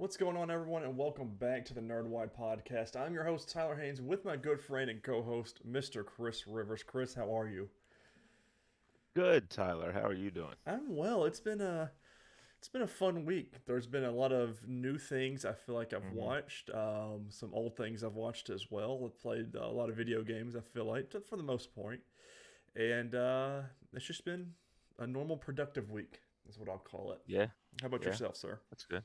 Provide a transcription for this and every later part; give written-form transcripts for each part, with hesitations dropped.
What's going on, everyone, and welcome back to the Nerdwide podcast. I'm your host, Tyler Haynes, with my good friend and co-host, Mr. Chris Rivers. Chris, how are you? Good, Tyler. How are you doing? I'm well. It's been a fun week. There's been a lot of new things I feel like I've hmm watched. Some old things I've watched as well. I've played a lot of video games. I feel like for the most point, and it's just been a normal, productive week. Is what I'll call it. Yeah, How about yeah, yourself, sir? that's good.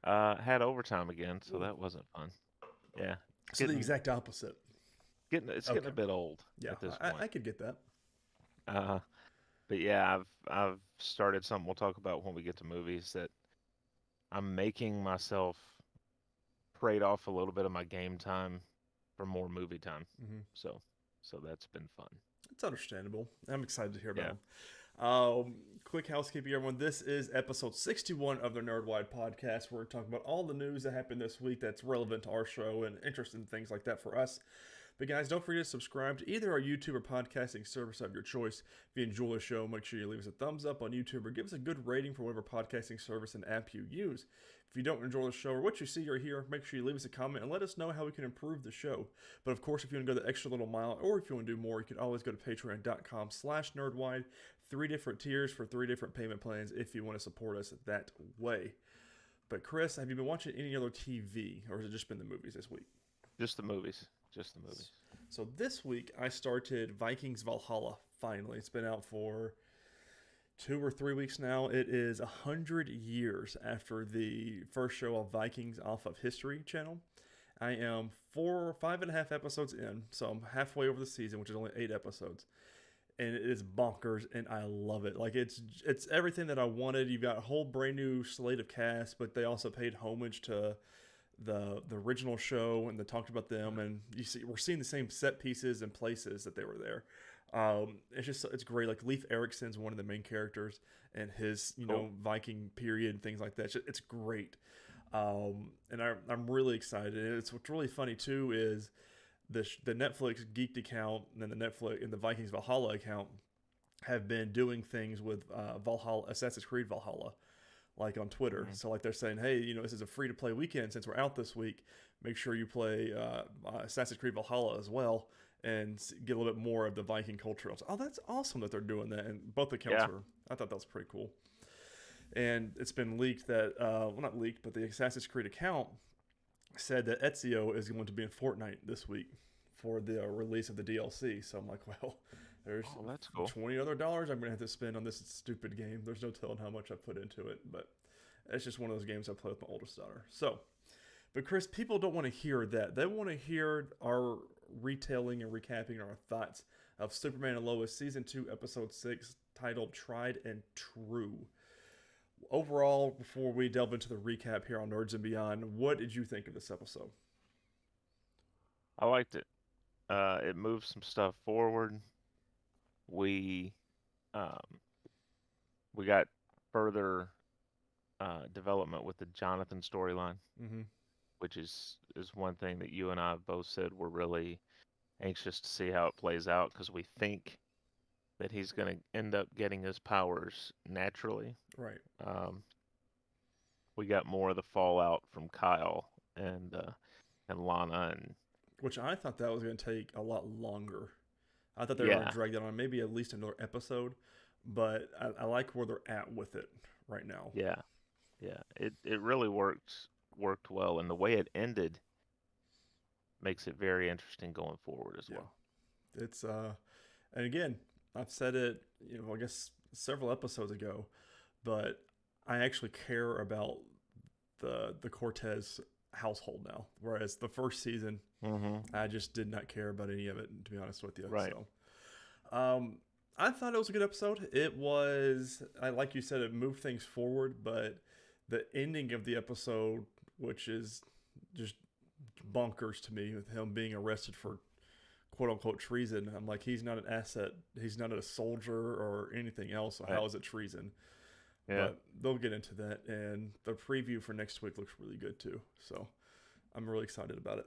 Had overtime again, so Ooh. that wasn't fun. Yeah, it's So the getting exact opposite. getting Okay. a bit old Yeah, at this I point. could get that. Uh, but yeah, I've started something we'll talk about when we get to movies that I'm making myself trade off a little bit of my game time for more movie time. Hmm. So so that's been fun. It's understandable. I'm excited to hear about Yeah. them. Quick housekeeping, everyone. This is episode 61 of the Nerdwide podcast. We're talking about all the news that happened this week that's relevant to our show and interesting things like that for us. But guys, don't forget to subscribe to either our YouTube or podcasting service of your choice. If you enjoy the show, make sure you leave us a thumbs up on YouTube or give us a good rating for whatever podcasting service and app you use. If you don't enjoy the show or what you see or hear, make sure you leave us a comment and let us know how we can improve the show. But of course, if you want to go the extra little mile or if you want to do more, you can always go to patreon.com/nerdwide. Three different tiers for three different payment plans if you want to support us that way. But Chris, have you been watching any other TV or has it just been the movies this week? Just the movies. Just the movies. So this week I started Vikings Valhalla. Finally, it's been out for 2 or 3 weeks now. It is 100 years after the first show of Vikings off of History Channel. I am 5.5 episodes in, so I'm halfway over the season, which is only 8 episodes, and it is bonkers, and I love it. Like it's everything that I wanted. You've got a whole brand new slate of cast, but they also paid homage to the original show, and they talked about them, and you see we're seeing the same set pieces and places that they were there. It's great. Like Leif Erikson's one of the main characters, and his Cool. Viking period and things like that. It's great, and I'm really excited. And it's what's really funny too is the Netflix Geeked account and then the Netflix and the Vikings Valhalla account have been doing things with Valhalla Assassin's Creed Valhalla like on Twitter. hmm So like they're saying, hey, this is a free to play weekend since we're out this week. Make sure you play Assassin's Creed Valhalla as well and get a little bit more of the Viking culture. I was like, oh, that's awesome that they're doing that. And both accounts Yeah. were. I thought that was pretty cool. And it's been leaked that, well, not leaked, but the Assassin's Creed account said that Ezio is going to be in Fortnite this week for the release of the DLC. So I'm like, well, there's Oh, that's cool. $20 I'm gonna have to spend on this stupid game. There's no telling how much I put into it, but it's just one of those games I play with my oldest daughter. So, but Chris, people don't want to hear that. They want to hear our retelling and recapping our thoughts of Superman and Lois season 2, episode 6, titled "Tried and True." Overall, before we delve into the recap here on Nerds and Beyond, what did you think of this episode? I liked it. It moved some stuff forward. We um, we got further development with the Jonathan storyline, Mm-hmm. which is one thing that you and I have both said we're really anxious to see how it plays out because we think that he's going to end up getting his powers naturally. Right. Um, we got more of the fallout from Kyle and Lana and Which I thought that was going to take a lot longer. I thought they were going to yeah, drag that on maybe at least another episode, but I like where they're at with it right now. yeah, yeah. It really worked well, and the way it ended makes it very interesting going forward as Yeah. well. It's and again, I've said it, I guess several episodes ago, but I actually care about the Cortez household now. Whereas the first season, hmm I just did not care about any of it, to be honest with you. Right. So, I thought it was a good episode. Like you said, it moved things forward, but the ending of the episode, which is just bonkers to me, with him being arrested for quote unquote treason. I'm like, he's not an asset. He's not a soldier or anything else. So Right. how is it treason? Yeah. But they'll get into that. And the preview for next week looks really good too. So I'm really excited about it.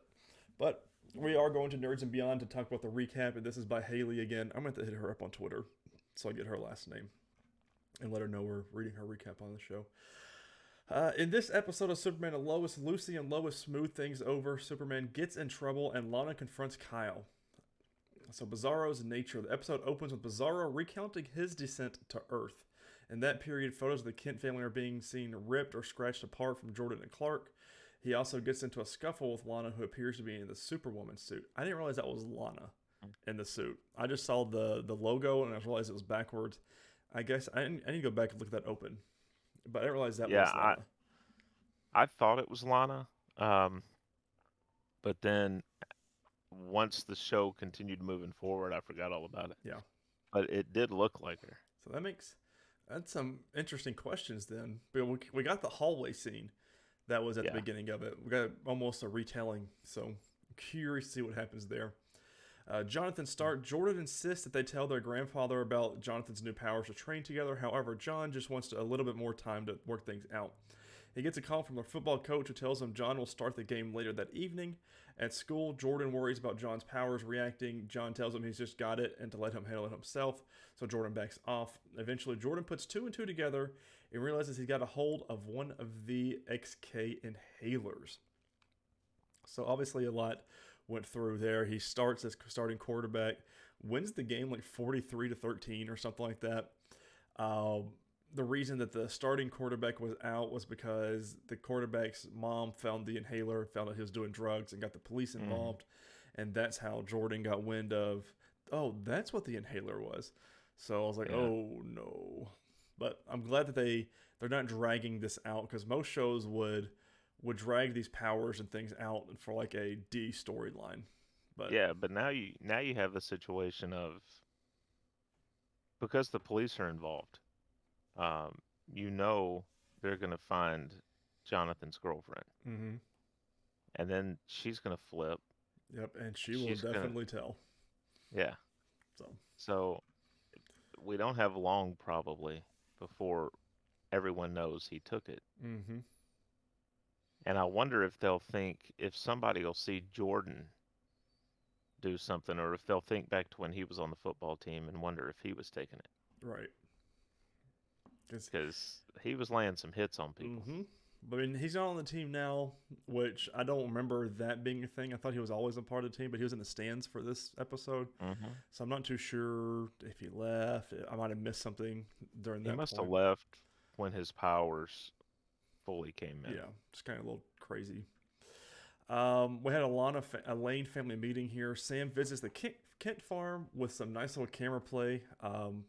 But we are going to Nerds and Beyond to talk about the recap. And this is by Haley again. I'm going to hit her up on Twitter so I get her last name and let her know we're reading her recap on the show. In this episode of Superman and Lois, Lucy and Lois smooth things over. Superman gets in trouble, and Lana confronts Kyle. So Bizarro's nature. The episode opens with Bizarro recounting his descent to Earth. In that period, photos of the Kent family are being seen ripped or scratched apart from Jordan and Clark. He also gets into a scuffle with Lana, who appears to be in the Superwoman suit. I didn't realize that was Lana in the suit. I just saw the logo and I realized it was backwards. I guess I need to go back and look at that open. But I didn't realize that Yeah, was Lana. I thought it was Lana, but then once the show continued moving forward, I forgot all about it. Yeah. But it did look like her. So that's some interesting questions then. But we got the hallway scene that was at the beginning of it. We got almost a retelling. So I'm curious to see what happens there. Jonathan Stark. Jordan insists that they tell their grandfather about Jonathan's new powers to train together. However, John just wants a little bit more time to work things out. He gets a call from their football coach who tells him John will start the game later that evening. At school, Jordan worries about John's powers reacting. John tells him he's just got it and to let him handle it himself, so Jordan backs off. Eventually, Jordan puts two and two together and realizes he's got a hold of one of the XK inhalers. So obviously a lot went through there. He starts as starting quarterback, wins the game like 43-13 or something like that. The reason that the starting quarterback was out was because the quarterback's mom found the inhaler, found out he was doing drugs, and got the police involved. And that's how Jordan got wind of, oh, that's what the inhaler was. So I was like, oh, no. But I'm glad that they're not dragging this out, because most shows would drag these powers and things out for like a D storyline. But but now you have the situation of, because the police are involved, you know they're going to find Jonathan's girlfriend. Mm-hmm. And then she's going to flip. Yep, and she will definitely tell. Yeah. So we don't have long probably before everyone knows he took it. Mm-hmm. And I wonder if somebody will see Jordan do something, or if they'll think back to when he was on the football team and wonder if he was taking it. Right. Because he was laying some hits on people. Mm-hmm. But I mean, he's not on the team now, which I don't remember that being a thing. I thought he was always a part of the team, but he was in the stands for this episode. Mm-hmm. So I'm not too sure if he left. I might have missed something during that. He must have left when his powers fully came in. Yeah, just kind of a little crazy. We had a Lane family meeting here. Sam visits the Kent farm with some nice little camera play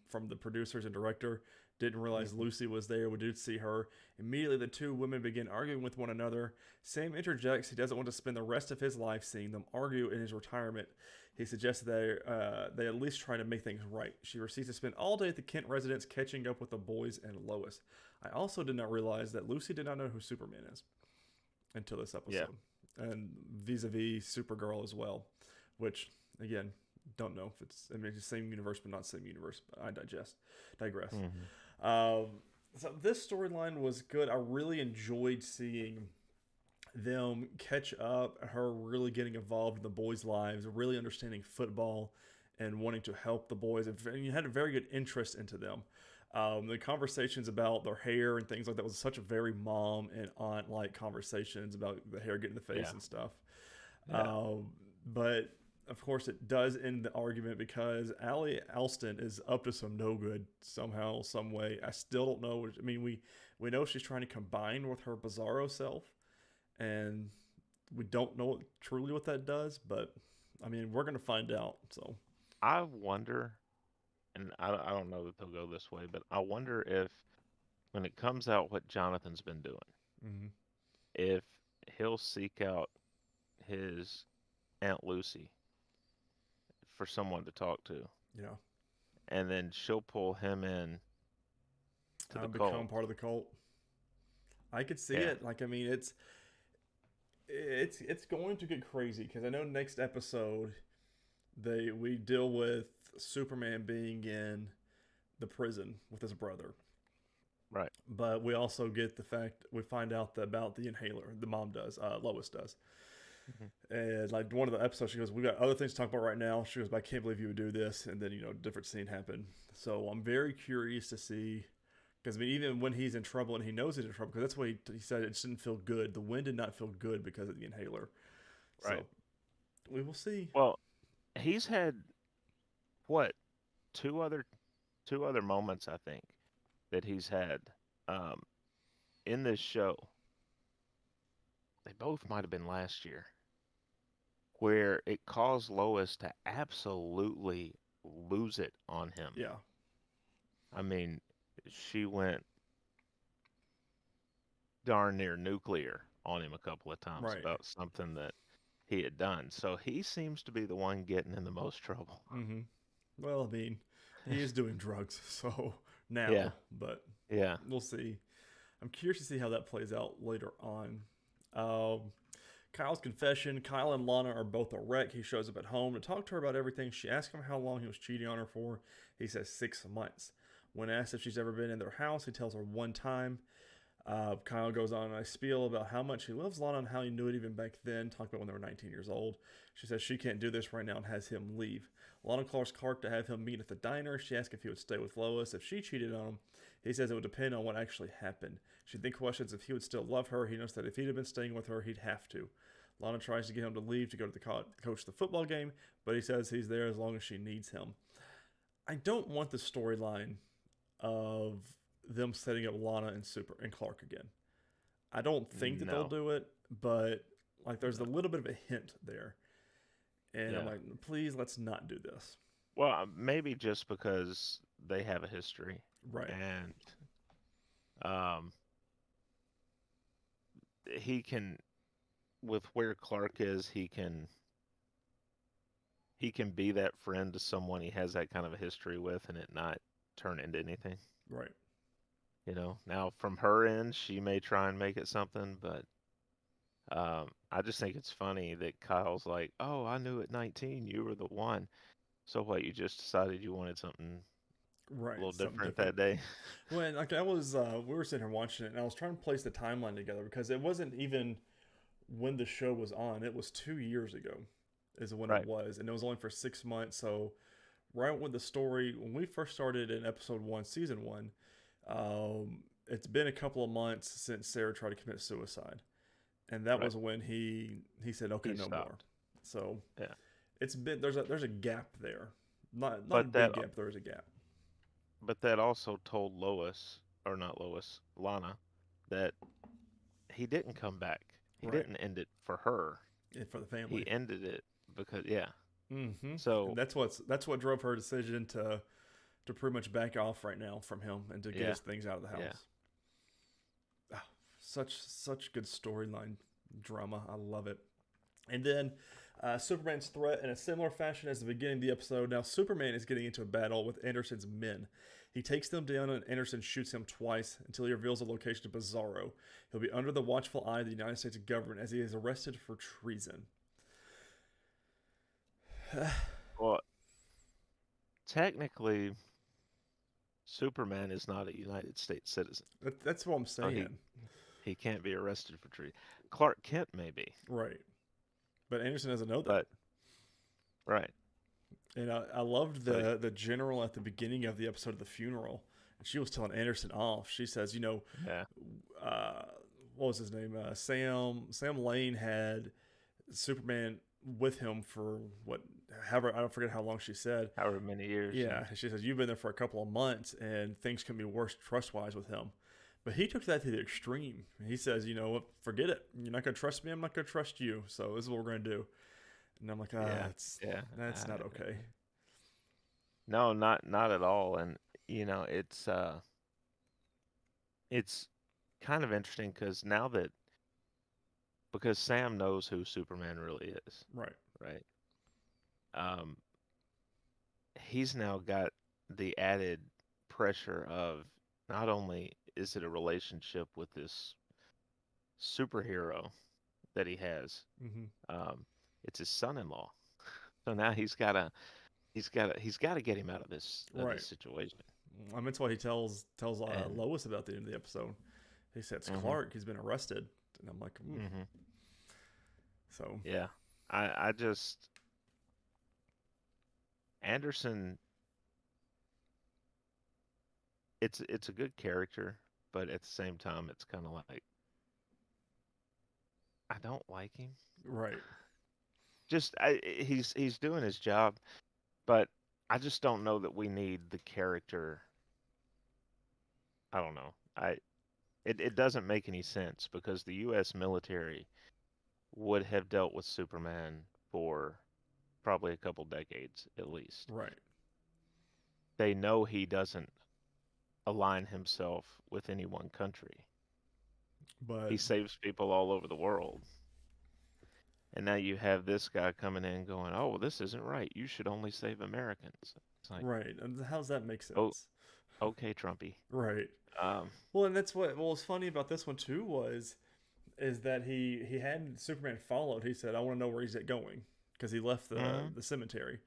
from the producers and director. Didn't realize Lucy was there. We did see her. Immediately, the two women begin arguing with one another. Sam interjects he doesn't want to spend the rest of his life seeing them argue in his retirement. He suggests that they at least try to make things right. She proceeds to spend all day at the Kent residence catching up with the boys and Lois. I also did not realize that Lucy did not know who Superman is until this episode. Yeah. And vis-a-vis Supergirl as well, which, again, don't know if it's the same universe but not same universe. But I digress. Mm-hmm. So this storyline was good. I really enjoyed seeing them catch up, her really getting involved in the boys' lives, really understanding football and wanting to help the boys. And you had a very good interest into them. The conversations about their hair and things like that was such a very mom and aunt-like conversations about the hair getting in the face and stuff. Yeah. But of course, it does end the argument because Allie Alston is up to some no good somehow, some way. I still don't know. I mean, we know she's trying to combine with her Bizarro self, and we don't know truly what that does. But I mean, we're gonna find out. So I wonder, and I don't know that they'll go this way, but I wonder if when it comes out what Jonathan's been doing, if he'll seek out his Aunt Lucy for someone to talk to. Yeah. And then she'll pull him in to the cult. Become part of the cult. I could see it. Like, I mean, it's going to get crazy because I know next episode we deal with Superman being in the prison with his brother. Right. But we also get we find out about the inhaler. The mom does. Lois does. And like one of the episodes, she goes, "We got other things to talk about right now." She goes, "But I can't believe you would do this." And then different scene happened. So I'm very curious to see Because I mean, even when he's in trouble and he knows he's in trouble, because that's what he said, it didn't feel good. The wind did not feel good because of the inhaler. Right. So we will see. Well, he's had what two other two other moments I think that he's had um, in this show. They both might have been last year, where it caused Lois to absolutely lose it on him. Yeah. I mean, she went darn near nuclear on him a couple of times Right. about something that he had done. So he seems to be the one getting in the most trouble. Mm-hmm. Well, I mean, he is doing drugs, so Yeah, now, but yeah, we'll see. I'm curious to see how that plays out later on. Um, Kyle's confession. Kyle and Lana are both a wreck. He shows up at home to talk to her about everything. She asks him how long he was cheating on her for. He says 6 months. When asked if she's ever been in their house, he tells her one time. Kyle goes on a spiel about how much he loves Lana and how he knew it even back then, talking about when they were 19 years old. She says she can't do this right now and has him leave. Lana calls Clark to have him meet at the diner. She asks if he would stay with Lois if she cheated on him. He says it would depend on what actually happened. She then questions if he would still love her. He knows that if he'd have been staying with her, he'd have to. Lana tries to get him to leave to go to the coach the football game, but he says he's there as long as she needs him. I don't want the storyline of them setting up Lana and Clark again. I don't think that they'll no, do it, but like there's a no, little bit of a hint there. And I'm yeah. like, please let's not do this. Well, maybe just because they have a history, Right. and um, he can, with where Clark is, he can be that friend to someone he has that kind of a history with, and it not turn into anything. Right. Now from her end, she may try and make it something, but I just think it's funny that Kyle's like, "Oh, I knew at 19 you were the one." So what? You just decided you wanted something a Right. little Something different different. that day? When like I was we were sitting here watching it and I was trying to place the timeline together because it wasn't even when the show was on. It was 2 years ago is when it Right. was. And it was only for 6 months. So right when the story when we first started in episode one, season one, it's been a couple of months since Sarah tried to commit suicide. And that Right. was when he said, "Okay, He no more." stopped. So Yeah. it's been there's a gap there, not a But that big gap. There is a gap, but that also told Lois, or not Lois, Lana, that he didn't come back. He right? didn't end it for her. And for the family, He ended it because yeah. mm-hmm. And So that's what drove her decision to pretty much back off right now from him and to get yeah, his things out of the yeah. house. Ah, such good storyline drama. I love it. And then Superman's threat in a similar fashion as the beginning of the episode. Now, Superman is getting into a battle with Anderson's men. He takes them down, and Anderson shoots him twice until he reveals the location of Bizarro. He'll be under the watchful eye of the United States government as he is arrested for treason. Well, technically, Superman is not a United States citizen, That's what I'm so he saying. he can't be arrested for treason. Clark Kent maybe, Right. But Anderson doesn't know that. but right. And I loved So the general at the beginning of the episode of the funeral. And she was telling Anderson off. She says, yeah, uh, what was his name? Sam Lane had Superman with him for what, however, I don't forget how long she said. however many years. Yeah, Yeah, she says, you've been there for a couple of months and things can be worse trust wise with him. But he took that to the extreme. He says, forget it. You're not going to trust me. I'm not going to trust you. So this is what we're going to do. And I'm like, yeah, that's yeah. that's not okay. No, not at all. And it's kind of interesting because now that because Sam knows who Superman really is, Right. right? Um, he's now got the added pressure of not only is it a relationship with this superhero that he has, Mm-hmm. um, it's his son-in-law. So now he's got to get him out of this Right. situation. I mean, that's why he tells And Lois about the end of the episode. He says hmm Clark. He's been arrested, and I'm like, hmm So yeah, I just Anderson it's a good character, but at the same time, it's kind of like I don't like him. Right. He's doing his job, but I just don't know that we need the character. I don't know. It doesn't make any sense because the U.S. military would have dealt with Superman for probably a couple decades at least. Right. They know he doesn't align himself with any one country. He But saves people all over the world. And now you have this guy coming in going, "Oh, well, this isn't right. You should only save Americans." It's like, right. And how's that make "Oh, sense? okay, Trumpy." Right. Um, Well, and that's what what's funny about this one too was is that he had Superman followed. He said, "I want to know where he's at going," because he left mhm. the cemetery,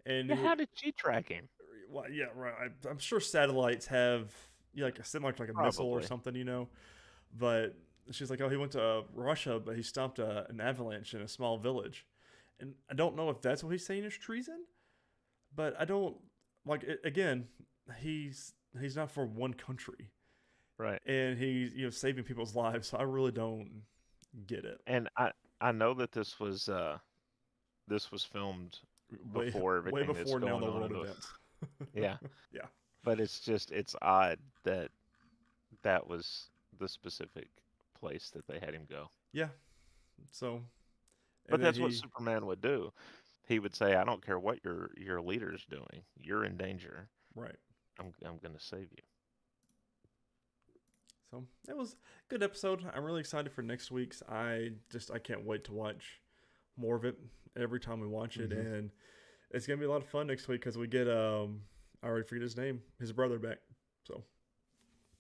and Yeah, how did she track him? well, yeah, right. I'm sure satellites have like similar to like a missile or Probably. something, But she's like, "Oh, he went to Russia, but he stopped an avalanche in a small village," and I don't know if that's what he's saying is treason, but I don't like it, again. He's not for one country, Right. and he's saving people's lives. So I really don't get it. And I know that this was filmed Way before way everything that's before now going the on world in the events. yeah, Yeah, but it's odd that that was the specific place that they had him go. yeah. So But and then that's what he Superman would do. He would say, "I don't care what your leader's doing. You're in danger. right. I'm going to save you." So it was a good episode. I'm really excited for next week's. I can't wait to watch more of it every time we watch it, Hmm. and it's gonna be a lot of fun next week because we get I already forget his name, his brother back. So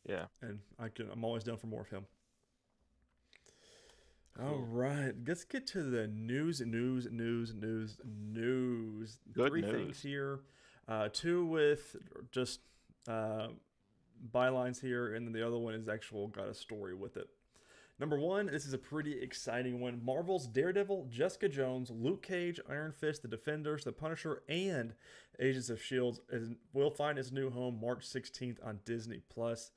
Yeah, and I'm always down for more of him. All cool. right, let's get to the news. Good Three things news. here, two with just uh, bylines here, and then the other one is actual got a story with it. Number one, this is a pretty exciting one. Marvel's Daredevil, Jessica Jones, Luke Cage, Iron Fist, The Defenders, The Punisher, and Agents of Shield will find its new home March 16th on Disney Plus.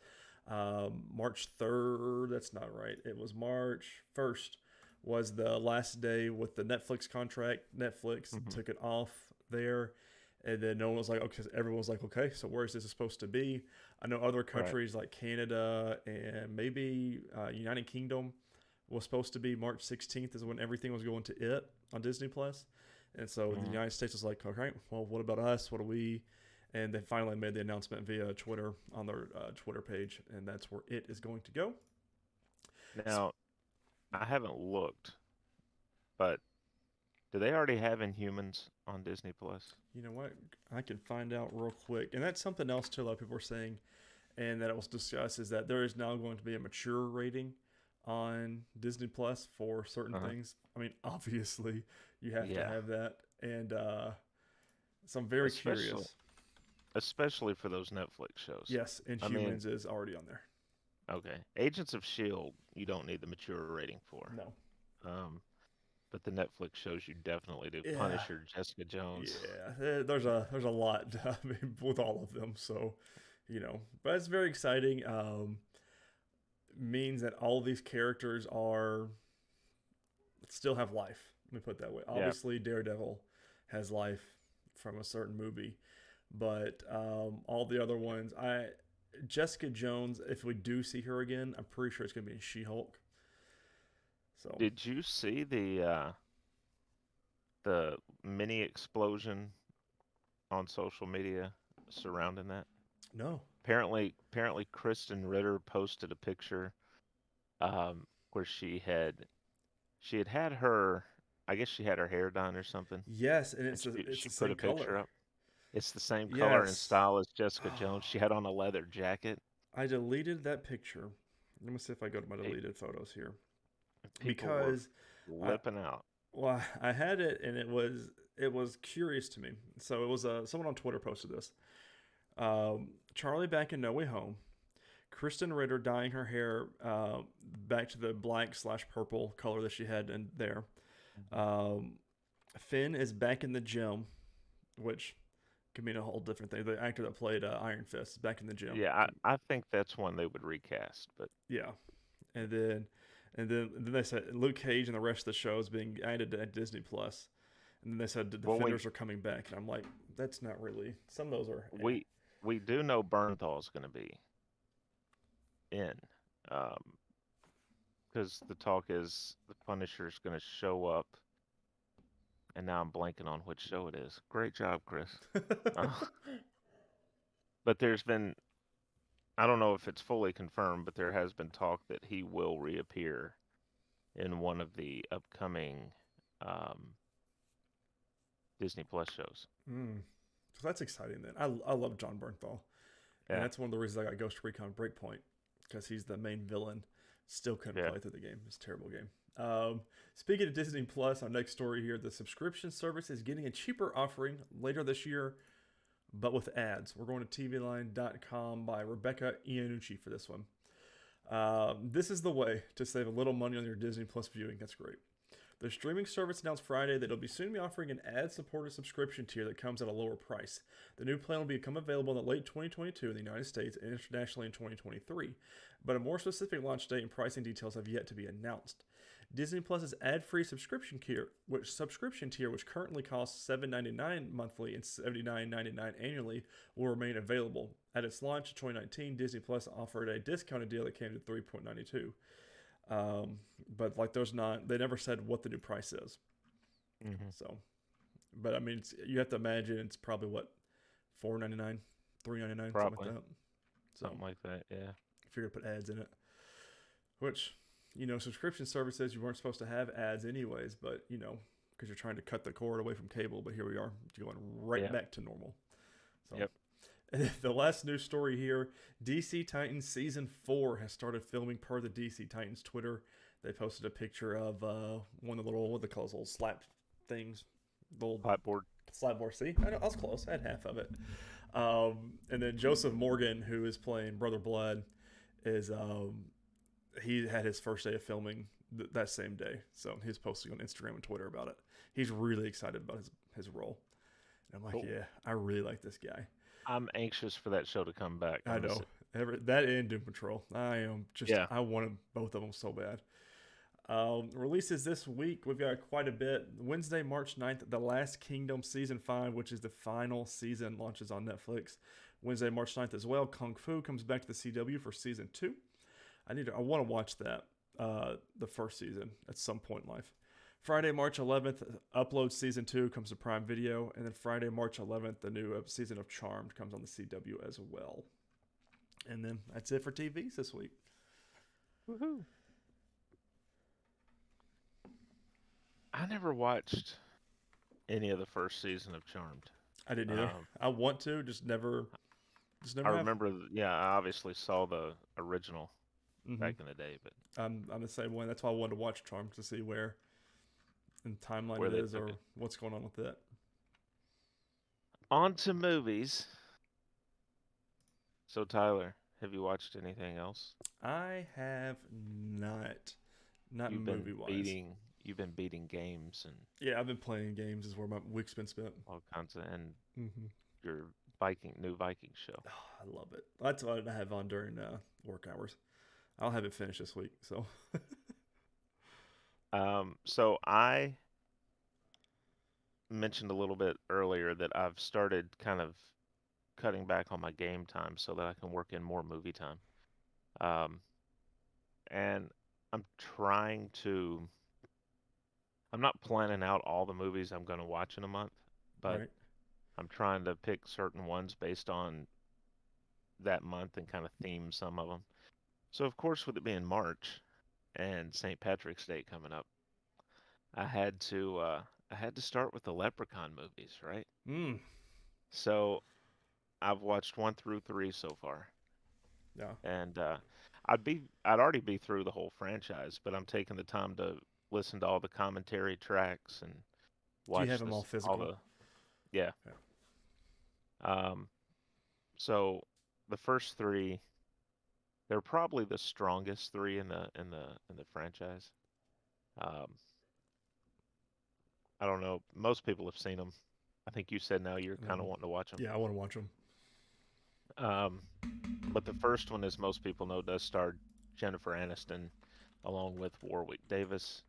March 3rd, that's not right. It was March 1st was the last day with the Netflix contract. Netflix Hmm. took it off there. And then no one was like, okay, everyone was like, okay, so where is this supposed to be? I know other Right. countries like Canada and maybe United Kingdom was supposed to be March 16th is when everything was going to it on Disney Plus. And so the Hmm. United States was like, okay, well, what about us? What do we? And they finally made the announcement via Twitter on their Twitter page, and that's where it is going to go. Now, I haven't looked, but do they already have Inhumans on Disney Plus? You know what? I can find out real quick. And that's something else, too, a lot of people are saying, and that it was discussed, is that there is now going to be a mature rating on Disney Plus for certain Uh-huh. things. I mean, obviously, you have to Yeah, have that. And so I'm very especially curious. especially for those Netflix shows. Yes, I mean, Inhumans is already on there. okay, Agents of Shield, you don't need the mature rating for. No. Um, but the Netflix shows you definitely do. Yeah. Punisher, Jessica Jones. Yeah. There's a lot I mean, with all of them. So, but it's very exciting. Means that all of these characters are still have life. Let me put it that way. Yeah. Obviously, Daredevil has life from a certain movie, but all the other ones, Jessica Jones, if we do see her again, I'm pretty sure it's gonna be in She-Hulk. So Did you see the mini explosion on social media surrounding that? no, Apparently, Kristen Ritter posted a picture where she had her, I guess she had her hair done or something, yes, and and it's she the put same a picture color. up. It's the same color and Yes, style as Jessica Jones. She had on a leather jacket. I deleted that picture. Let me see if I go to my Pe- deleted photos here People were because I flipping out. well I had it and it was curious to me. So it was someone on Twitter posted this. Charlie back in No Way Home. Kristen Ritter dyeing her hair back to the black/purple color that she had in there. Mhm. Um, Finn is back in the gym, which could mean a whole different thing. The actor that played Iron Fist is back in the gym. Yeah, I think that's one they would recast, but Yeah, and then they said Luke Cage and the rest of the show is being added to Disney Plus, and then they said the well, Defenders are coming back, and I'm like, that's not really. Some of those are. Eh. we we do know Bernthal's going to be in, um, because the talk is the Punisher's going to show up, and now I'm blanking on which show it is. Great job, Chris. Uh, but there's been, I don't know if it's fully confirmed, but there has been talk that he will reappear in one of the upcoming um, Disney Plus shows. Mm. So that's exciting. Then I love John Bernthal, and Yeah, that's one of the reasons I got Ghost Recon Breakpoint because he's the main villain. Still couldn't yeah. play through the game. It's a terrible game. Speaking of Disney Plus, our next story here: the subscription service is getting a cheaper offering later this year, but with ads. We're going to TVLine.com by Rebecca Iannucci for this one. This is the way to save a little money on your Disney Plus viewing. That's great. The streaming service announced Friday that it'll be soon be offering an ad-supported subscription tier that comes at a lower price. The new plan will become available in the late 2022 in the United States and internationally in 2023, but a more specific launch date and pricing details have yet to be announced. Disney Plus's ad-free subscription tier, which currently costs $7.99 monthly and $79.99 annually, will remain available. At its launch in 2019, Disney Plus offered a discounted deal that came to $3.92. But like they never said what the new price is. Hmm. So, but I mean, you have to imagine it's probably what, $4.99, $3.99, something Probably like that. So something like that. Yeah, if you're gonna put ads in it, which subscription services you weren't supposed to have ads anyways, but because you're trying to cut the cord away from cable, but here we are going right yeah, back to normal. So. yep. And the last news story here, DC Titans Season 4 has started filming per the DC Titans Twitter. They posted a picture of one of the little, what they call those little slap things. The little Clapboard. slapboard. See? I was close. I had half of it. And then Joseph Morgan, who is playing Brother Blood, is he had his first day of filming that same day. So he's posting on Instagram and Twitter about it. He's really excited about his role. And I'm like, Cool. yeah, I really like this guy. I'm anxious for that show to come back. I know. Honestly. That and Doom Patrol. I am just, Yeah. I wanted both of them so bad. Releases this week, we've got quite a bit. Wednesday, March 9th, The Last Kingdom Season 5, which is the final season, launches on Netflix. Wednesday, March 9th as well, Kung Fu comes back to the CW for Season 2. I want to watch that, the first season, at some point in life. Friday, March 11th, Upload Season 2 comes to Prime Video. And then Friday, March 11th, the new season of Charmed comes on the CW as well. And then that's it for TVs this week. Woohoo! I never watched any of the first season of Charmed. I didn't either. Um, I want to, just never I have. remember, yeah, I obviously saw the original Hmm. back in the day, but I'm the same way. That's why I wanted to watch Charmed to see where in timeline where it they is took or it. what's going on with it. On to movies. So, Tyler, have you watched anything else? I have not You've been movie wise. beating, you've been beating games and Yeah, I've been playing games. Is where my week's been spent. all kinds of, and Hmm. your new Viking show. Oh, I love it. That's what I have on during work hours. I'll have it finished this week. So So I mentioned a little bit earlier that I've started kind of cutting back on my game time so that I can work in more movie time. Um, and I'm trying to, I'm not planning out all the movies I'm going to watch in a month, but right. I'm trying to pick certain ones based on that month and kind of theme some of them. So, of course, with it being March and St. Patrick's Day coming up, I had to uh, I had to start with the Leprechaun movies, right? Mm. So I've watched one through three so far, Yeah. and I'd already be through the whole franchise, but I'm taking the time to listen to all the commentary tracks and Do you have watch them all all physical? the yeah. Yeah. Um, so the first three, they're probably the strongest three in the franchise. Um, I don't know. Most people have seen them. I think you said now you're And kind of then, wanting to watch them. yeah, I want to watch them. Um, but the first one, as most people know, does star Jennifer Aniston along with Warwick Davis.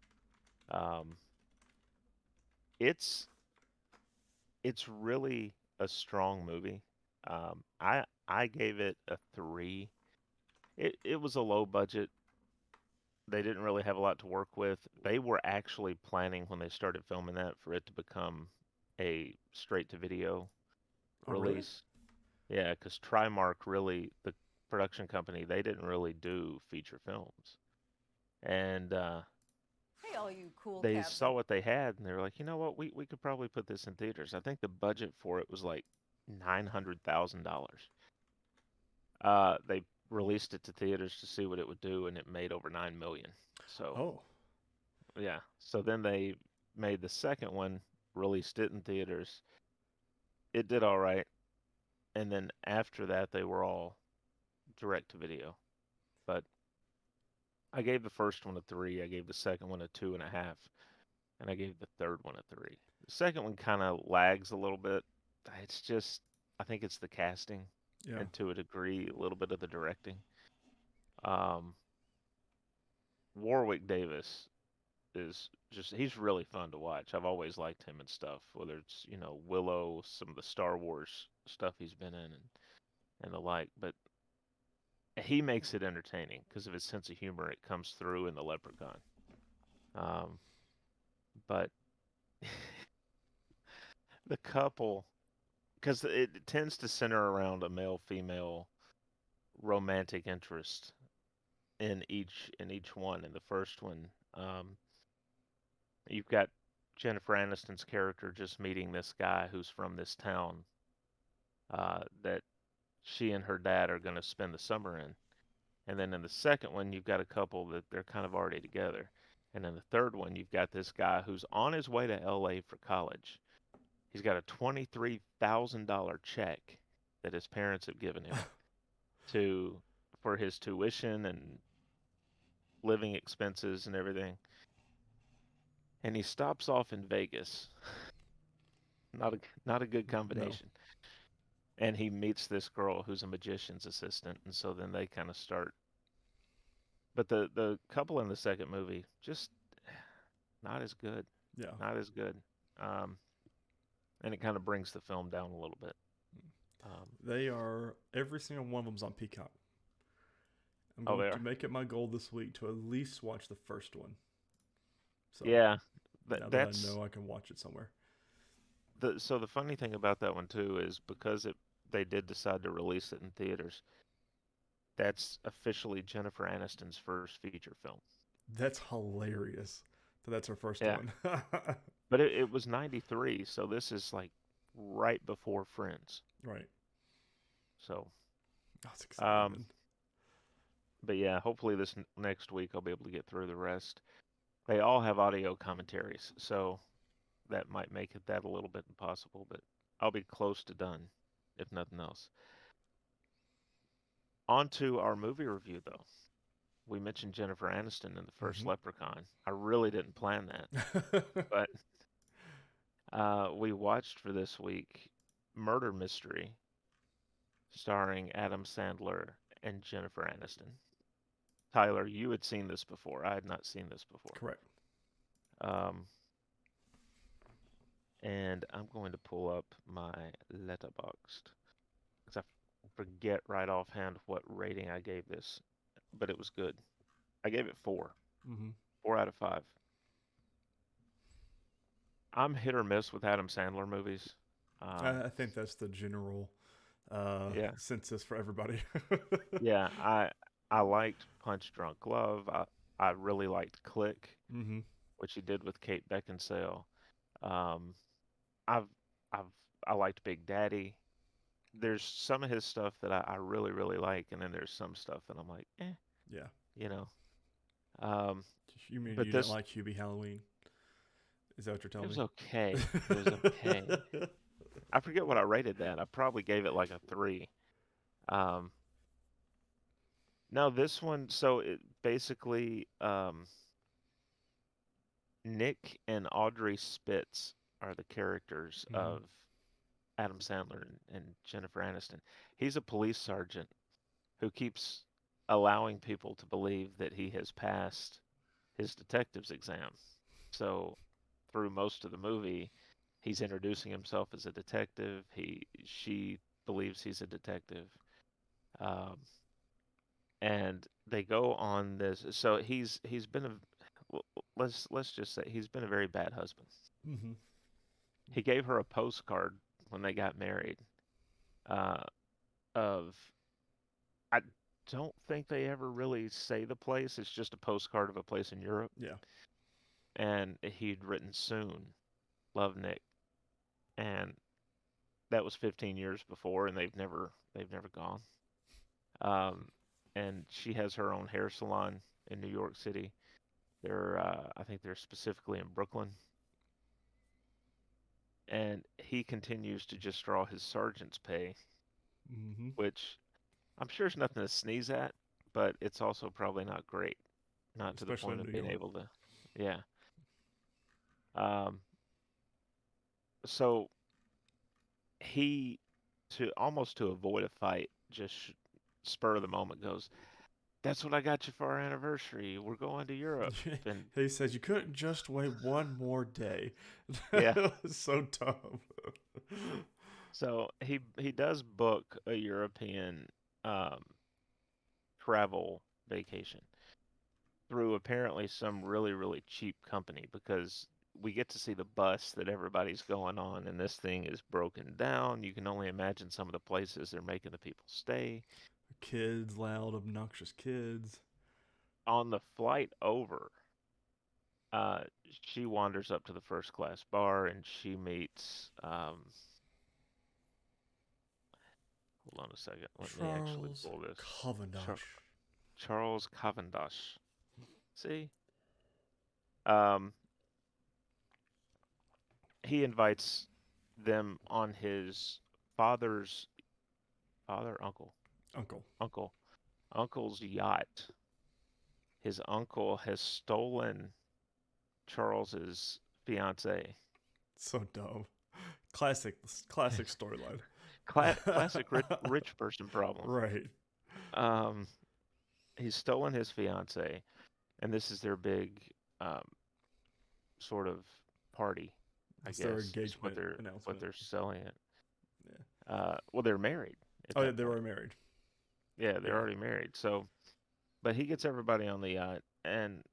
Um, it's it's really a strong movie. I gave it a 3. It was a low budget. They didn't really have a lot to work with. They were actually planning when they started filming that for it to become a straight to video Oh, really? release. Yeah, because Trimark really, the production company, they didn't really do feature films. And Hey, all you cool they cats saw and what they had and they were like, you know what, we could probably put this in theaters. I think the budget for it was like $900,000. They released it to theaters to see what it would do, and it made over 9 million. So Oh, yeah, so then they made the second one, released it in theaters. It did all right, and then after that, they were all direct to video. But I gave the first one a 3, I gave the second one a 2.5, and I gave the third one a 3. The second one kind of lags a little bit. It's just, I think it's the casting, yeah. and to a degree, a little bit of the directing. Um, Warwick Davis is just, he's really fun to watch. I've always liked him and stuff, whether it's, Willow, some of the Star Wars stuff he's been in and the like. But he makes it entertaining because of his sense of humor. It comes through in the Leprechaun. Um, but the couple, because it tends to center around a male female romantic interest in each one. In the first one, you've got Jennifer Aniston's character just meeting this guy who's from this town that she and her dad are going to spend the summer in. And then in the second one, you've got a couple that they're kind of already together. And in the third one, you've got this guy who's on his way to LA for college. He's got a $23,000 check that his parents have given him to for his tuition and living expenses and everything. And he stops off in Vegas. Not a good No. combination. And he meets this girl who's a magician's assistant, and so then they kind of start. But the couple in the second movie just not as good, Yeah. not as good. Um, and it kind of brings the film down a little bit. Um, They are, every single one of them's on Peacock. I'm oh, going they to are. make it my goal this week to at least watch the first one. So Yeah, now that I that's know I can watch it somewhere. so the funny thing about that one too is because they did decide to release it in theaters. That's officially Jennifer Aniston's first feature film. That's hilarious. So that's her first Yeah, one. but it was 93, so this is like right before Friends. Right. So, That's exciting um, then. but yeah, hopefully this next week I'll be able to get through the rest. They all have audio commentaries, so that might make it that a little bit impossible, but I'll be close to done, if nothing else. On to our movie review, though. We mentioned Jennifer Aniston in the first Leprechaun. I really didn't plan that, Mm-hmm. but we watched for this week Murder Mystery, starring Adam Sandler and Jennifer Aniston. Tyler, you had seen this before. I had not seen this before. Correct. Um, and I'm going to pull up my letterboxd because I forget right offhand what rating I gave this, but it was good. I gave it 4, Mm-hmm. 4 out of 5. I'm hit or miss with Adam Sandler movies. Um, I think that's the general yeah, census for everybody. yeah. I liked Punch Drunk Love. I really liked Click, Mm-hmm. which he did with Kate Beckinsale. Um, I've I've I liked Big Daddy. There's some of his stuff that I really really like, and then there's some stuff that I'm like, Yeah. you know. Um, You mean but you didn't this like Hubie Halloween? Is that what you're it telling was me? okay. It was okay. I forget what I rated that. I probably gave it like a 3. Um, no, this one. So it basically Nick and Audrey Spitz are the characters Mm-hmm. of Adam Sandler and Jennifer Aniston. He's a police sergeant who keeps allowing people to believe that he has passed his detective's exam. So through most of the movie, he's introducing himself as a detective. She believes he's a detective, um, and they go on this. So he's been a let's just say he's been a very bad husband. Mm-hmm. He gave her a postcard when they got married. Uh, of I don't think they ever really say the place. It's just a postcard of a place in Europe, Yeah. and he'd written soon, love Nick, and that was 15 years before, and they've never gone. Um, and she has her own hair salon in New York City. I think they're specifically in Brooklyn, and he continues to just draw his sergeant's pay, Mm-hmm. which I'm sure is nothing to sneeze at, but it's also probably not great, not to the Especially point in of New being York. able to, yeah. Um, so he, to almost to avoid a fight, just spur of the moment goes, "That's what I got you for our anniversary. We're going to Europe." And He says you couldn't just wait one more day. yeah, That was so dumb. so he does book a European um, travel vacation through apparently some really, really cheap company because we get to see the bus that everybody's going on, and this thing is broken down. You can only imagine some of the places they're making the people stay. Kids, loud, obnoxious kids. On the flight over, uh, she wanders up to the first class bar and she meets, hold on a second, let me actually Charles pull this. Char- Cavendish. Charles Cavendish. See? Um, he invites them on his father's father, Uncle. uncle, uncle's yacht. His uncle has stolen Charles's fiance. So dumb. Classic, classic storyline. Classic rich person problem. Right. Um, he's stolen his fiance, and this is their big um, sort of party, I It's their guess, is engagement what announcement. they're selling it. Yeah. Well, they're married at Oh, yeah, that they point. were married. Yeah, they're Yeah. already married. So, but he gets everybody on the yacht, and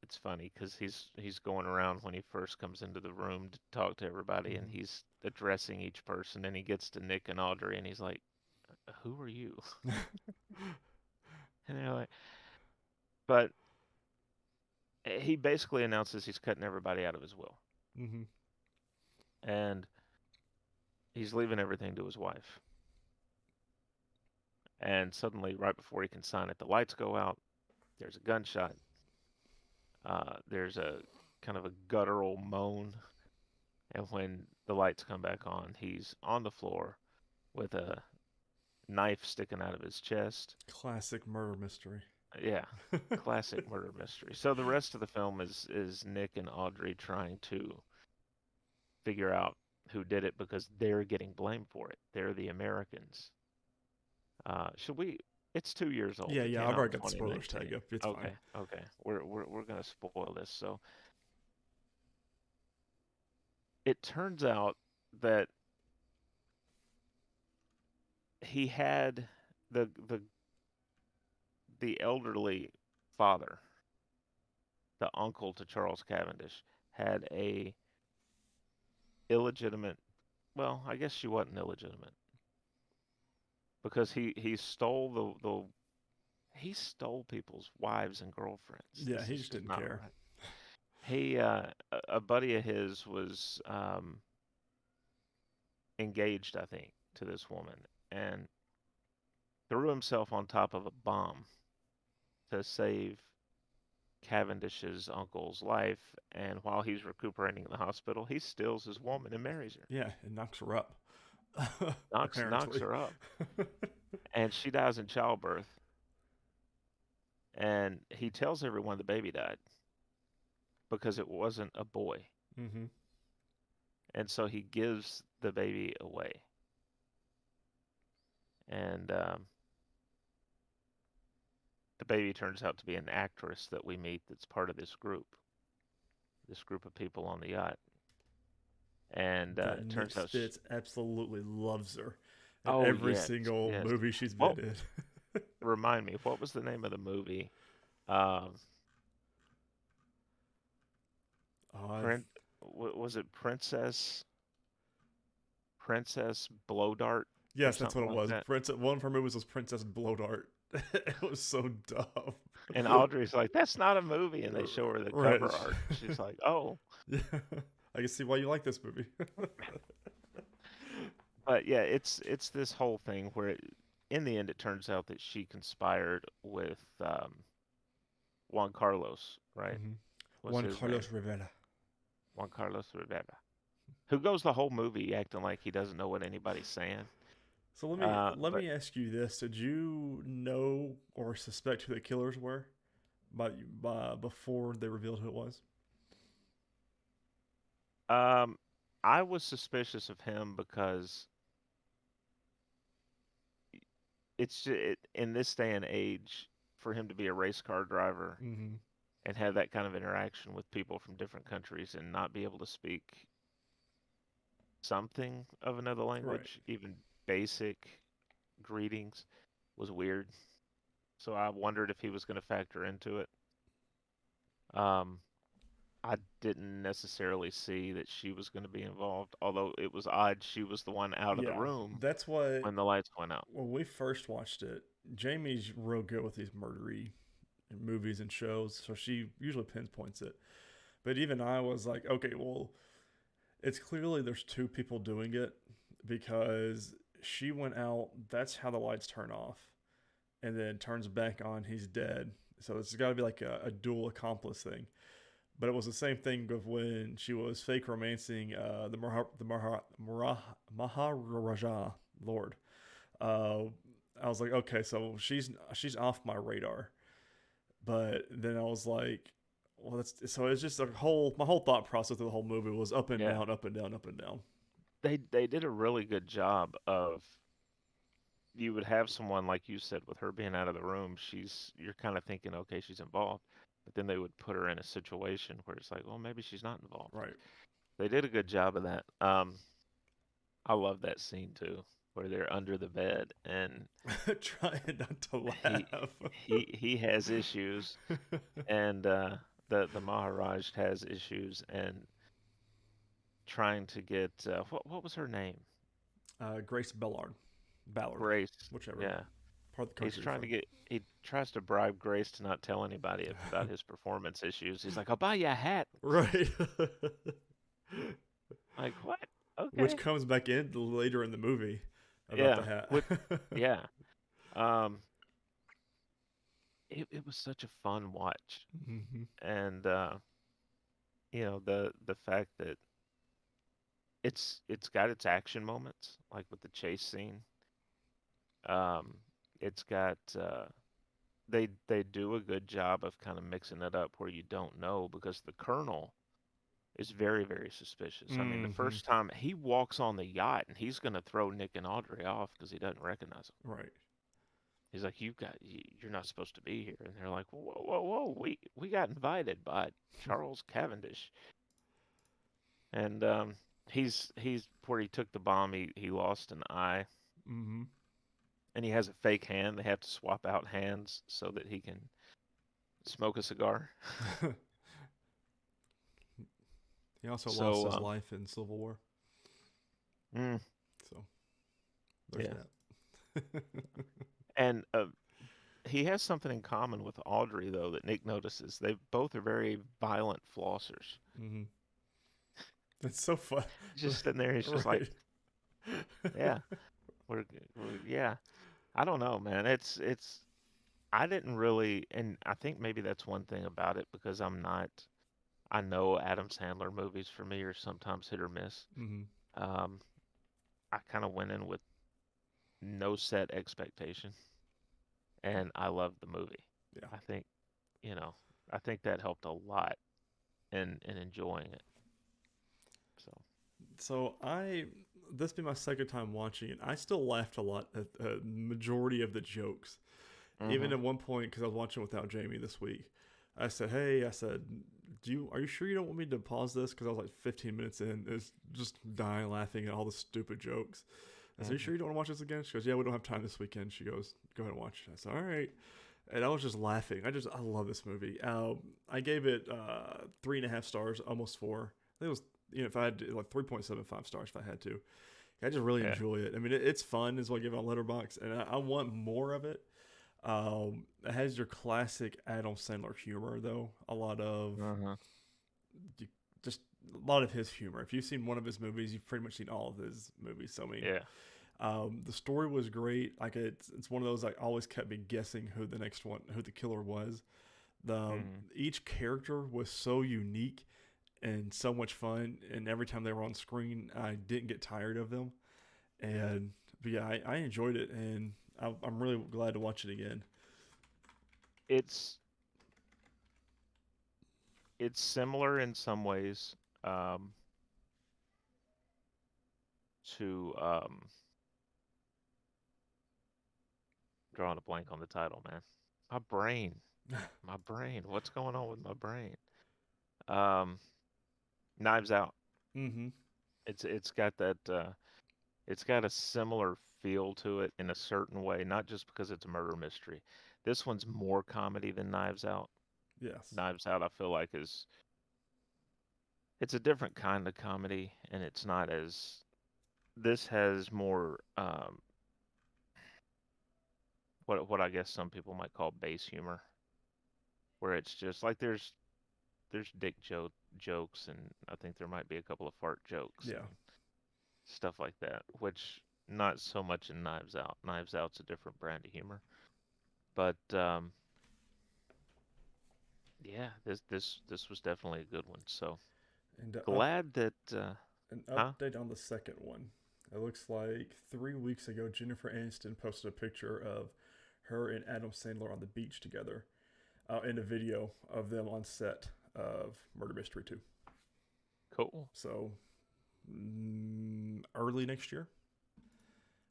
it's funny because he's going around when he first comes into the room to talk to everybody, and Hmm. he's addressing each person, and he gets to Nick and Audrey, and he's like, "Who are you?" And they're like, but he basically announces he's cutting everybody out of his will, Hmm. and he's leaving everything to his wife. And suddenly, right before he can sign it, the lights go out. There's a gunshot. There's a kind of a guttural moan, and when the lights come back on, he's on the floor with a knife sticking out of his chest. Classic murder mystery. Yeah, classic murder mystery. So the rest of the film is Nick and Audrey trying to figure out who did it because they're getting blamed for it. They're the Americans. Should we? It's 2 years old. Yeah, It yeah, came I've out in already got the spoilers tag 2019. up. It's fine. Okay, okay. We're gonna spoil this. So it turns out that he had the the the elderly father, the uncle to Charles Cavendish, had a illegitimate. Well, I guess she wasn't illegitimate because he stole the he stole people's wives and girlfriends. Yeah, This he is just just didn't not care. right. A buddy of his was engaged, I think, to this woman and threw himself on top of a bomb to save Cavendish's uncle's life. And while he's recuperating in the hospital, he steals his woman and marries her. Yeah, it knocks her up. Knocks Apparently. her up, and she dies in childbirth. And he tells everyone the baby died because it wasn't a boy. Hmm. And so he gives the baby away. And the baby turns out to be an actress that we meet that's part of this group of people on the yacht. And That it Nick turns out, Spitz absolutely loves her in oh, every yes, single yes. movie she's been Well, in. remind me, what was the name of the movie? Um, Oh, Prin- was it Princess Blowdart or yes, that's what something it like was. that? One of her movies was Princess Blowdart. It was so dumb. And Audrey's like, "That's not a movie," and they show her the cover Right. art. She's like, "Oh." Yeah, I can see why you like this movie. But yeah, it's this whole thing where in the end it turns out that she conspired with Juan Carlos, right? Hmm. What's Juan his name? Carlos Rivera. Juan Carlos Rivera, who goes the whole movie acting like he doesn't know what anybody's saying. So let But me ask you this: did you know or suspect who the killers were before they revealed who it was? um, I was suspicious of him because in this day and age, for him to be a race car driver Mm-hmm. and have that kind of interaction with people from different countries and not be able to speak something of another Right. language, even basic greetings, was weird. So I wondered if he was going to factor into it. Um, I didn't necessarily see that she was going to be involved, although it was odd she was the one out of the Yeah, room that's what when the lights went out. when we first watched it. Jamie's real good with these murdery movies and shows, so she usually pinpoints it. But even I was like, okay, well, it's clearly there's two people doing it because she went out. That's how the lights turn off, and then turns back on. He's dead. So it's got to be like a dual accomplice thing. But it was the same thing of when she was fake romancing Maharaja Lord. Uh, I was like, okay, so she's off my radar. But then I was like, well, that's so it's just a whole my whole thought process of the whole movie was up and Yeah, down, up and down, up and down. they did a really good job of you would have someone like you said with her being out of the room, you're kind of thinking, okay, she's involved, but then they would put her in a situation where it's like, well, maybe she's not involved. Right. They did a good job of that. I love that scene too, where they're under the bed and Trying not to he laugh. he has issues and the Maharaj has issues and trying to get what was her name? Grace Ballard, Grace. whichever Yeah. part of the He's country you're trying to from. get he tries to bribe Grace to not tell anybody about his performance issues. He's like, "I'll buy you a hat." Right. Like, "What?" Which Okay. comes back in later in the movie about the Yeah. hat. Yeah. Um it was such a fun watch. Hmm. And the fact that it's got its action moments, like with the chase scene. Um it's got they do a good job of kind of mixing it up where you don't know because the colonel is very, very suspicious. I mean, the Hmm. first time he walks on the yacht and he's going to throw Nick and Audrey off because he doesn't recognize them. Right. He's like, you're not supposed to be here." And they're like, "Whoa, whoa, whoa, we got invited by Charles Cavendish." And he's where he took the bomb, he lost an eye Hmm. and he has a fake hand. They have to swap out hands so that he can smoke a cigar. He also lost So, his life in Civil War, mm, so there's yeah. that. And he has something in common with Audrey, though, that Nick notices. They both are very violent flossers. Hmm. It's so fun. He's just sitting there. He's just like, Right. "Yeah, yeah." I don't know, man. It's. I didn't really, and I think maybe that's one thing about it because I'm not. I know Adam Sandler movies for me are sometimes hit or miss. Hmm. Um, I kind of went in with no set expectation, and I loved the movie. Yeah. I think, you know, I think that helped a lot in enjoying it. So. So this be my second time watching it. I still laughed a lot at the majority of the jokes. Even Mm-hmm. at one point, because I was watching without Jamie this week, I said, "Hey, I said, are you sure you don't want me to pause this?" Because I was like 15 minutes in, it's just dying laughing at all the stupid jokes. I said, "You Mm-hmm. sure you don't want to watch this again?" She goes, "Yeah, we don't have time this weekend." She goes, "Go ahead and watch it." I said, "All right." And I was just laughing. I love this movie. I gave it 3.5 stars, almost four. I think it was, if I had to, like 3.75 stars if I had to. I just really Yeah. enjoy it. I mean, it's fun, is what I give it on Letterboxd, and I want more of it. It has your classic Adam Sandler humor, though. Uh-huh. You, just a lot of his humor. If you've seen one of his movies, you've pretty much seen all of his movies. So I mean, Yeah. the story was great. Like it's one of those like always kept me guessing who the killer was. The Mm-hmm. Each character was so unique and so much fun, and every time they were on screen, I didn't get tired of them. And but yeah, I enjoyed it, and I'm really glad to watch it again. It's it's similar in some ways um, to drawing a blank on the title, man. My brain, my brain. What's going on with my brain? Um, Knives Out. Mm-hmm. It's got that. It's got a similar feel to it in a certain way, not just because it's a murder mystery. This one's more comedy than Knives Out. Yes. Knives Out, I feel like is it's a different kind of comedy, and it's not as. This has more what I guess some people might call base humor, where it's just like there's jokes, and I think there might be a couple of fart jokes and Yeah. stuff like that, which not so much in Knives Out. Knives Out's a different brand of humor, but yeah, this was definitely a good one. So And glad that an huh? update on the second one. It looks like 3 weeks ago, Jennifer Aniston posted a picture of her and Adam Sandler on the beach together, in a video of them on set of Murder Mystery 2. Cool. So, early next year.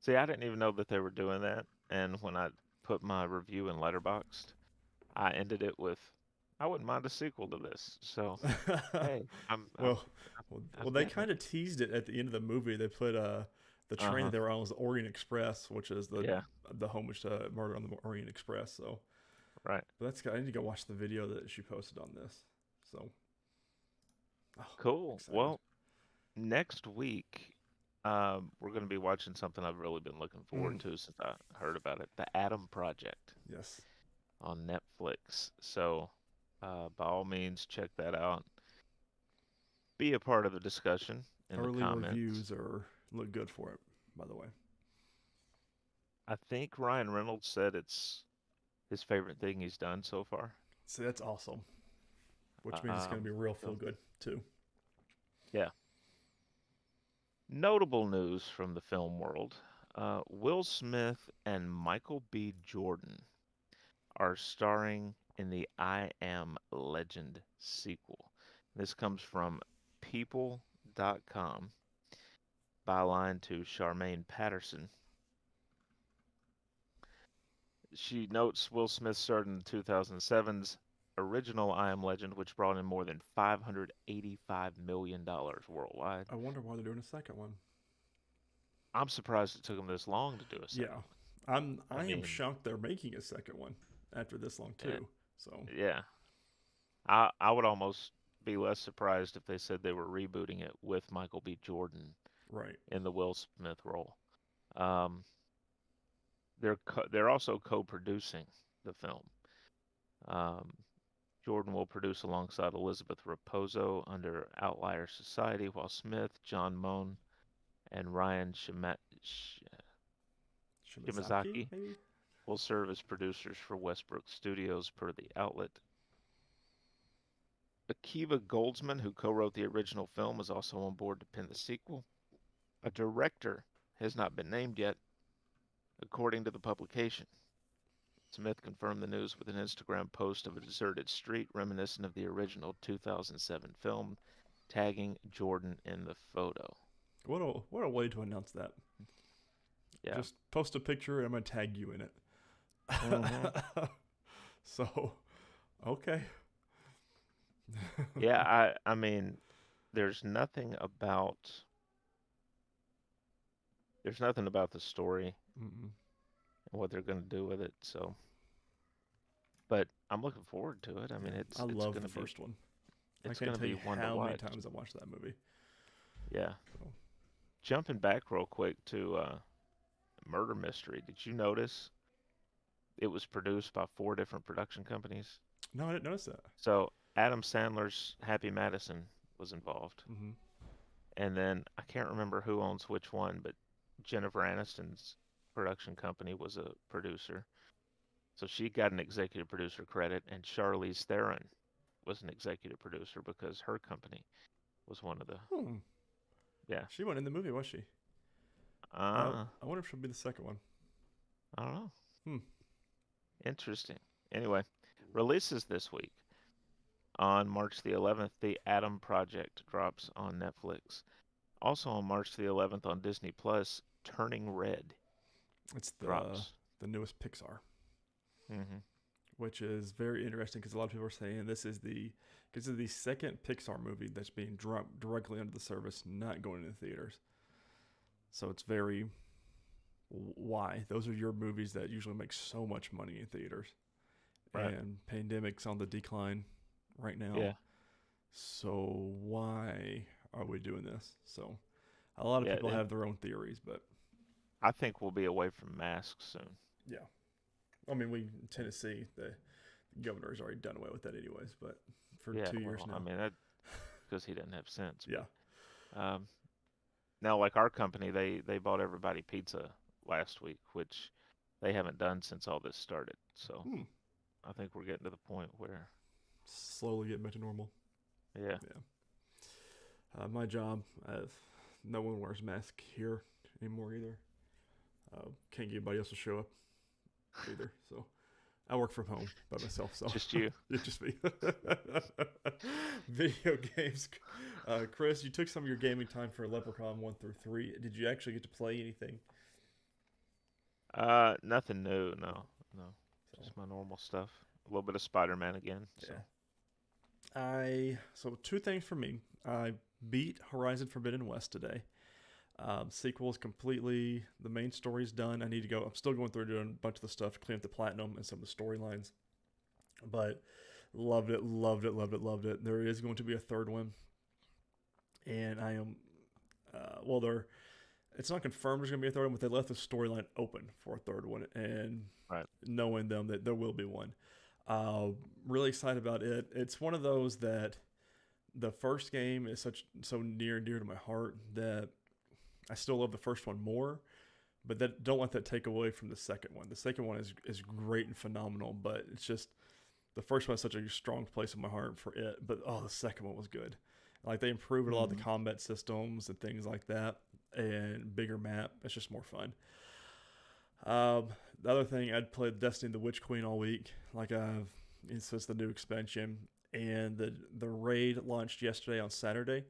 See, I didn't even know that they were doing that, and when I put my review in Letterboxd, I ended it with, "I wouldn't mind a sequel to this." So hey, well, well, I've they got it. kind of teased it at the end of the movie. They put the train that Uh-huh. they were on was the Orient Express, which is Yeah, the homage to Murder on the Orient Express. So, right. but that's good. I need to go watch the video that she posted on this. So, oh, Cool. excited. Well, next week, we're going to be watching something I've really been looking forward Mm, to since I heard about it, The Adam Project yes, on Netflix. So, by all means, check that out. Be a part of the discussion in the early comments. reviews are look good for it. By the way, I think Ryan Reynolds said it's his favorite thing he's done so far. so that's awesome. Which means it's going to be Um, real feel so, good too. yeah. Notable news from the film world. Will Smith and Michael B. Jordan are starring in the I Am Legend sequel. This comes from People.com, byline to Charmaine Patterson. She notes Will Smith starred in 2007's original I Am Legend, which brought in more than $585 million worldwide. I wonder why they're doing a second one. I'm surprised it took them this long to do a Yeah, second one. I I am mean, shocked they're making a second one after this long yeah, too. So yeah. I would almost be less surprised if they said they were rebooting it with Michael B. Jordan right, in the Will Smith role. Um, they're also co-producing the film. Um, Jordan will produce alongside Elizabeth Raposo under Outlier Society, while Smith, John Moen, and Ryan Shimazaki Shimazaki maybe. will serve as producers for Westbrook Studios per the outlet. Akiva Goldsman, who co-wrote the original film, is also on board to pen the sequel. A director has not been named yet, according to the publication. Smith confirmed the news with an Instagram post of a deserted street reminiscent of the original 2007 film, tagging Jordan in the photo. What a way to announce that. Yeah. Just post a picture and I'm gonna tag you in it. Mhm. So, okay. Yeah, I mean, there's nothing about the story Mm-mm. and what they're going to do with it. So, but I'm looking forward to it. I Yeah, mean, I it's love going the to be first one. I it's can't going to tell be you one to how many watch. times I watched that movie. Yeah. So, Jumping back real quick to Murder Mystery. Did you notice it was produced by 4 different production companies? no, I didn't notice that. So Adam Sandler's Happy Madison was involved, Mm-hmm. and then I can't remember who owns which one, but Jennifer Aniston's production company was a producer. So she got an executive producer credit, and Charlize Theron was an executive producer because her company was one of the. Hmm. Yeah. She wasn't in the movie, was she? Uh, I wonder if she'll be the second one. I don't know. Hmm. Interesting. Anyway, releases this week. On March the 11th, The Adam Project drops on Netflix. Also on March the 11th on Disney Plus, Turning Red It's drops. the newest Pixar, Hmm which is very interesting because a lot of people are saying this is the second Pixar movie that's being dropped directly onto the service, not going into theaters. So it's very why those are your movies that usually make so much money in theaters, Right. and pandemic's on the decline right now. Yeah. So why are we doing this? So a lot of Yeah. people And have their own theories, but I think we'll be away from masks soon. yeah. I mean, in Tennessee, the governor's already done away with that anyways, but for Yeah. 2 years Well, now. I mean, that because he doesn't have sense. Yeah. Um, Now, like our company, they bought everybody pizza last week, which they haven't done since all this started. So Hmm. I think we're getting to the point where, Slowly getting back to normal. yeah. My job, no one wears masks here anymore either. Can't get anybody else to show up either. So I work from home by myself. So Just you. it's just me. Video games. Chris, you took some of your gaming time for Leprechaun 1 through 3. Did you actually get to play anything? Nothing new. No, no, So, just my normal stuff. A little bit of Spider-Man again. So yeah. So 2 things for me. I beat Horizon Forbidden West today. Sequel is completely, the main story is done. I need to go. I'm still going through doing a bunch of the stuff to clean up the platinum and some of the storylines. But loved it, loved it, loved it, loved it. There is going to be a third one. And I am, it's not confirmed there's going to be a third one, but they left the storyline open for a third one. And right. knowing them that there will be one. Really excited about it. It's one of those that the first game is so near and dear to my heart that I still love the first one more, but don't let that take away from the second one. The second one is great and phenomenal, but it's just the first one has such a strong place in my heart for it. But the second one was good. Like they improved a lot of the combat systems and things like that, and bigger map. It's just more fun. The other thing, I'd played Destiny the Witch Queen all week. It's the new expansion, and the raid launched yesterday on Saturday.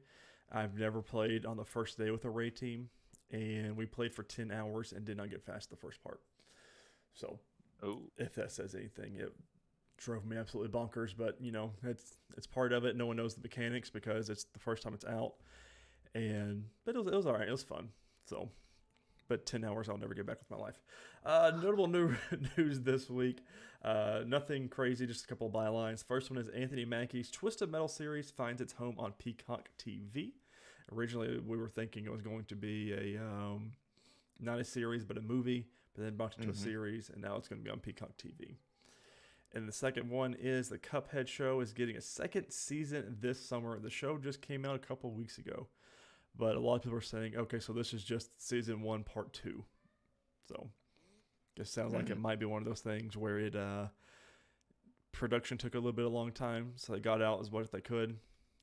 I've never played on the first day with a raid team, and we played for 10 hours and did not get past the first part. So, if that says anything, it drove me absolutely bonkers. But it's part of it. No one knows the mechanics because it's the first time it's out, but it was all right. It was fun. So, but 10 hours I'll never get back with my life. Notable news this week. Nothing crazy, just a couple of bylines. First one is Anthony Mackie's Twisted Metal series finds its home on Peacock TV. Originally, we were thinking it was going to be not a series, but a movie, but then brought it to a series, and now it's going to be on Peacock TV. And the second one is the Cuphead show is getting a second season this summer. The show just came out a couple weeks ago. But a lot of people are saying, okay, so this is just season 1, part 2. So it sounds like it might be one of those things where it production took a little bit of a long time, so they got out as much as they could,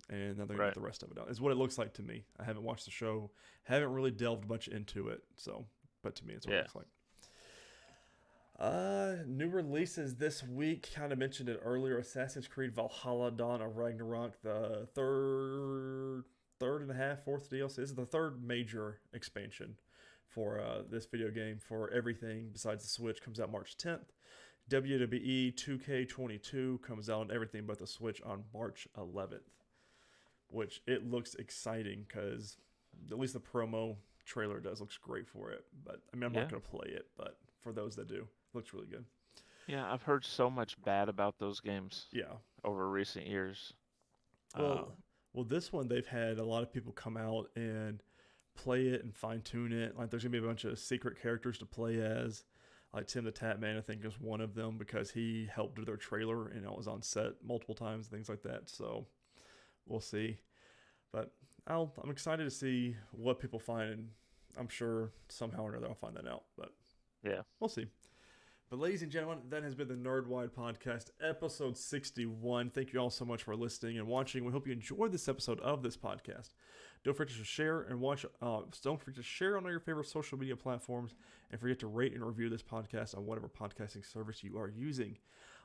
and now they're gonna get the rest of it out. Is what it looks like to me. I haven't watched the show, haven't really delved much into it, but to me, it's what it looks like. New releases this week. Kind of mentioned it earlier. Assassin's Creed Valhalla: Dawn of Ragnarok, the third fourth DLC. This is the third major expansion for this video game for everything besides the Switch. Comes out March 10th. WWE 2K22 comes out on everything but the Switch on March 11th, which it looks exciting because at least the promo trailer looks great for it. But I mean, I'm not going to play it, but for those that do, it looks really good. Yeah, I've heard so much bad about those games. Yeah. Over recent years. Well, this one they've had a lot of people come out and play it and fine tune it. Like, there's gonna be a bunch of secret characters to play as. Like Tim the Tap Man, I think, is one of them because he helped do their trailer and it was on set multiple times, things like that. So we'll see. But I'm excited to see what people find, and I'm sure somehow or another I'll find that out. But yeah, we'll see. But ladies and gentlemen, that has been the Nerdwide Podcast, episode 61. Thank you all so much for listening and watching. We hope you enjoyed this episode of this podcast. Don't forget to share and watch. Don't forget to share on all your favorite social media platforms, and forget to rate and review this podcast on whatever podcasting service you are using.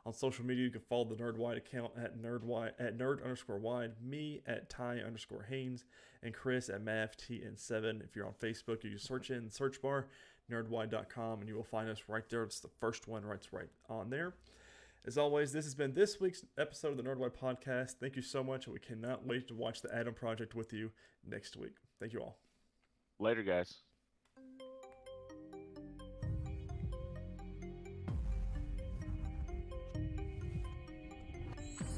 On social media, you can follow the Nerdwide account at nerd_wide, me at Ty_Haynes, and Chris at MavTN7. If you're on Facebook, you just search in the search bar nerdwide.com, and you will find us right there. It's the first one right on there. As always, this has been this week's episode of the Nerdwide Podcast. Thank you so much, and we cannot wait to watch the Adam Project with you next week. Thank you all. Later, guys.